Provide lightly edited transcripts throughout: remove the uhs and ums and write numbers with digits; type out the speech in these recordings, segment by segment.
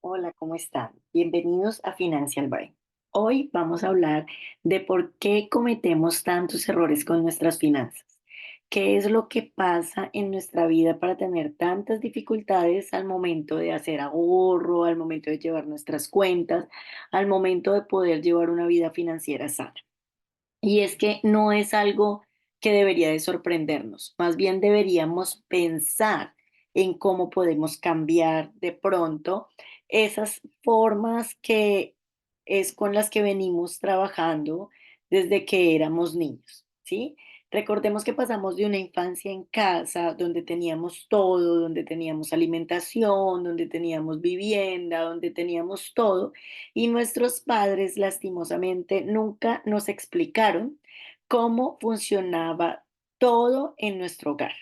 Hola, ¿cómo están? Bienvenidos a Financial Brain. Hoy vamos a hablar de por qué cometemos tantos errores con nuestras finanzas. ¿Qué es lo que pasa en nuestra vida para tener tantas dificultades al momento de hacer ahorro, al momento de llevar nuestras cuentas, al momento de poder llevar una vida financiera sana? Y es que no es algo que debería de sorprendernos, más bien deberíamos pensar en cómo podemos cambiar de pronto esas formas que es con las que venimos trabajando desde que éramos niños, ¿sí? Recordemos que pasamos de una infancia en casa donde teníamos todo, donde teníamos alimentación, donde teníamos vivienda, donde teníamos todo, y nuestros padres, lastimosamente, nunca nos explicaron cómo funcionaba todo en nuestro hogar.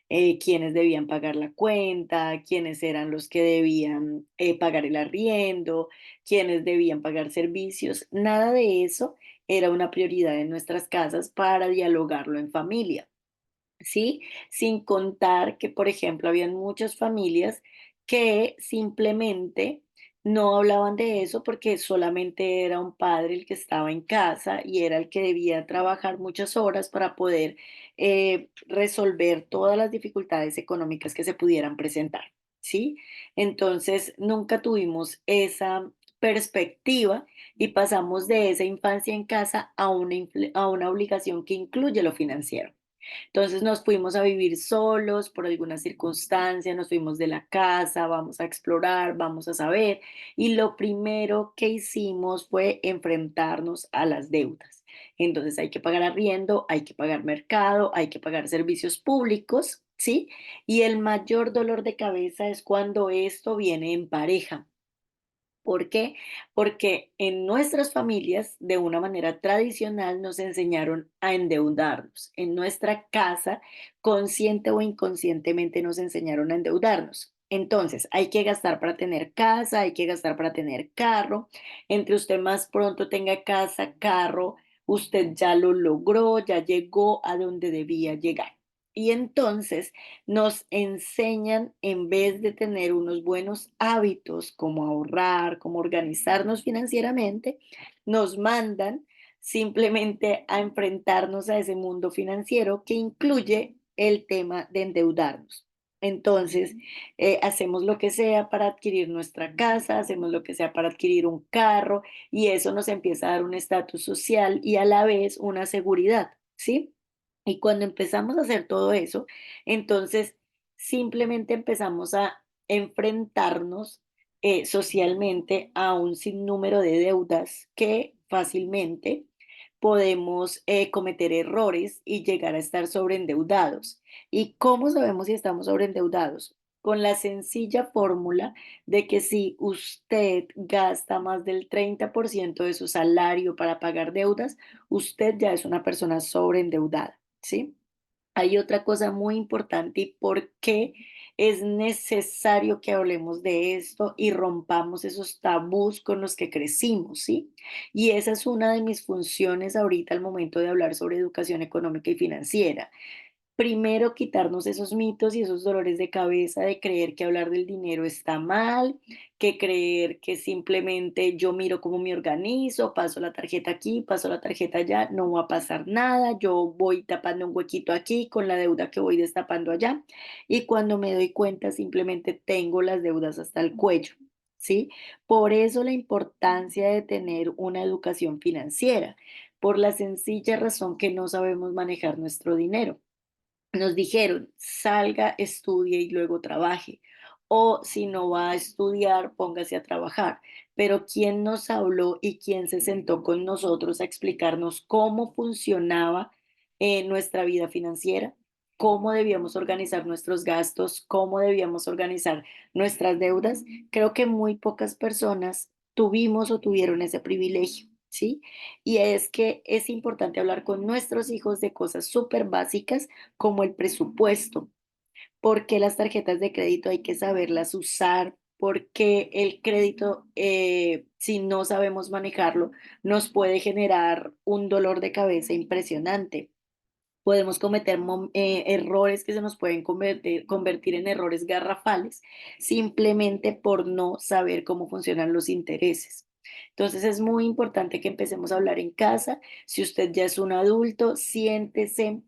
Quiénes debían pagar la cuenta, quiénes eran los que debían pagar el arriendo, quiénes debían pagar servicios. Nada de eso era una prioridad en nuestras casas para dialogarlo en familia. ¿Sí? Sin contar que, por ejemplo, habían muchas familias que simplemente no hablaban de eso porque solamente era un padre el que estaba en casa y era el que debía trabajar muchas horas para poder resolver todas las dificultades económicas que se pudieran presentar, ¿sí? Entonces, nunca tuvimos esa perspectiva y pasamos de esa infancia en casa a a una obligación que incluye lo financiero. Entonces nos fuimos a vivir solos por alguna circunstancia, nos fuimos de la casa, vamos a explorar, vamos a saber. Y lo primero que hicimos fue enfrentarnos a las deudas. Entonces hay que pagar arriendo, hay que pagar mercado, hay que pagar servicios públicos, ¿sí? Y el mayor dolor de cabeza es cuando esto viene en pareja. ¿Por qué? Porque en nuestras familias, de una manera tradicional, nos enseñaron a endeudarnos. En nuestra casa, consciente o inconscientemente, nos enseñaron a endeudarnos. Entonces, hay que gastar para tener casa, hay que gastar para tener carro. Entre usted más pronto tenga casa, carro, usted ya lo logró, ya llegó a donde debía llegar. Y entonces nos enseñan, en vez de tener unos buenos hábitos como ahorrar, como organizarnos financieramente, nos mandan simplemente a enfrentarnos a ese mundo financiero que incluye el tema de endeudarnos. Entonces, hacemos lo que sea para adquirir nuestra casa, hacemos lo que sea para adquirir un carro y eso nos empieza a dar un estatus social y a la vez una seguridad, ¿sí? Y cuando empezamos a hacer todo eso, entonces simplemente empezamos a enfrentarnos socialmente a un sinnúmero de deudas que fácilmente podemos cometer errores y llegar a estar sobreendeudados. ¿Y cómo sabemos si estamos sobreendeudados? Con la sencilla fórmula de que si usted gasta más del 30% de su salario para pagar deudas, usted ya es una persona sobreendeudada. ¿Sí? Hay otra cosa muy importante y por qué es necesario que hablemos de esto y rompamos esos tabús con los que crecimos, ¿sí? Y esa es una de mis funciones ahorita al momento de hablar sobre educación económica y financiera. Primero, quitarnos esos mitos y esos dolores de cabeza de creer que hablar del dinero está mal, que creer que simplemente yo miro cómo me organizo, paso la tarjeta aquí, paso la tarjeta allá, no va a pasar nada, yo voy tapando un huequito aquí con la deuda que voy destapando allá y cuando me doy cuenta simplemente tengo las deudas hasta el cuello, ¿sí? Por eso la importancia de tener una educación financiera, por la sencilla razón que no sabemos manejar nuestro dinero. Nos dijeron, salga, estudie y luego trabaje. O si no va a estudiar, póngase a trabajar. Pero ¿quién nos habló y quién se sentó con nosotros a explicarnos cómo funcionaba nuestra vida financiera? ¿Cómo debíamos organizar nuestros gastos? ¿Cómo debíamos organizar nuestras deudas? Creo que muy pocas personas tuvimos o tuvieron ese privilegio, ¿sí? Y es que es importante hablar con nuestros hijos de cosas súper básicas como el presupuesto, porque las tarjetas de crédito hay que saberlas usar, porque el crédito, si no sabemos manejarlo, nos puede generar un dolor de cabeza impresionante. Podemos cometer errores que se nos pueden convertir en errores garrafales simplemente por no saber cómo funcionan los intereses. Entonces es muy importante que empecemos a hablar en casa. Si usted ya es un adulto, siéntese,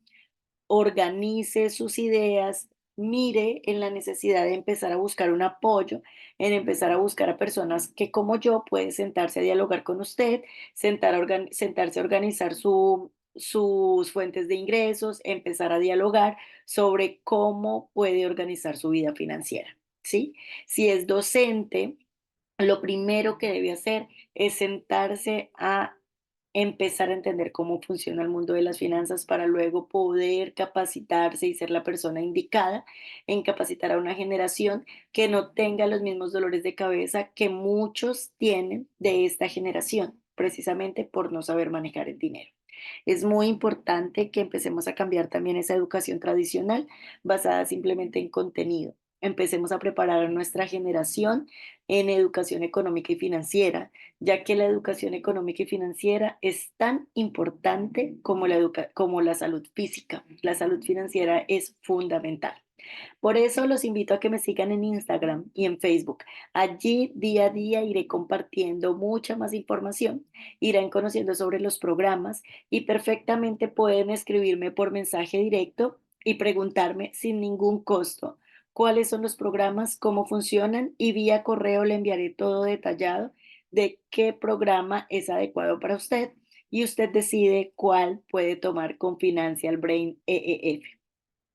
organice sus ideas, mire en la necesidad de empezar a buscar un apoyo, en empezar a buscar a personas que como yo puede sentarse a dialogar con usted, sentarse a organizar sus fuentes de ingresos, empezar a dialogar sobre cómo puede organizar su vida financiera, ¿sí? Si es docente, lo primero que debe hacer es sentarse a empezar a entender cómo funciona el mundo de las finanzas para luego poder capacitarse y ser la persona indicada en capacitar a una generación que no tenga los mismos dolores de cabeza que muchos tienen de esta generación, precisamente por no saber manejar el dinero. Es muy importante que empecemos a cambiar también esa educación tradicional basada simplemente en contenido. Empecemos a preparar a nuestra generación en educación económica y financiera, ya que la educación económica y financiera es tan importante como como la salud física. La salud financiera es fundamental. Por eso los invito a que me sigan en Instagram y en Facebook. Allí día a día iré compartiendo mucha más información, irán conociendo sobre los programas y perfectamente pueden escribirme por mensaje directo y preguntarme sin ningún costo cuáles son los programas, cómo funcionan y vía correo le enviaré todo detallado de qué programa es adecuado para usted y usted decide cuál puede tomar con Financial Brain EEF.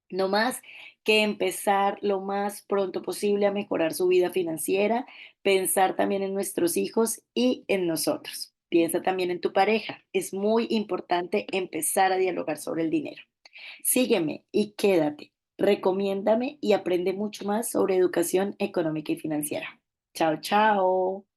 No más que empezar lo más pronto posible a mejorar su vida financiera, pensar también en nuestros hijos y en nosotros. Piensa también en tu pareja. Es muy importante empezar a dialogar sobre el dinero. Sígueme y quédate. Recomiéndame y aprende mucho más sobre educación económica y financiera. Chao, chao.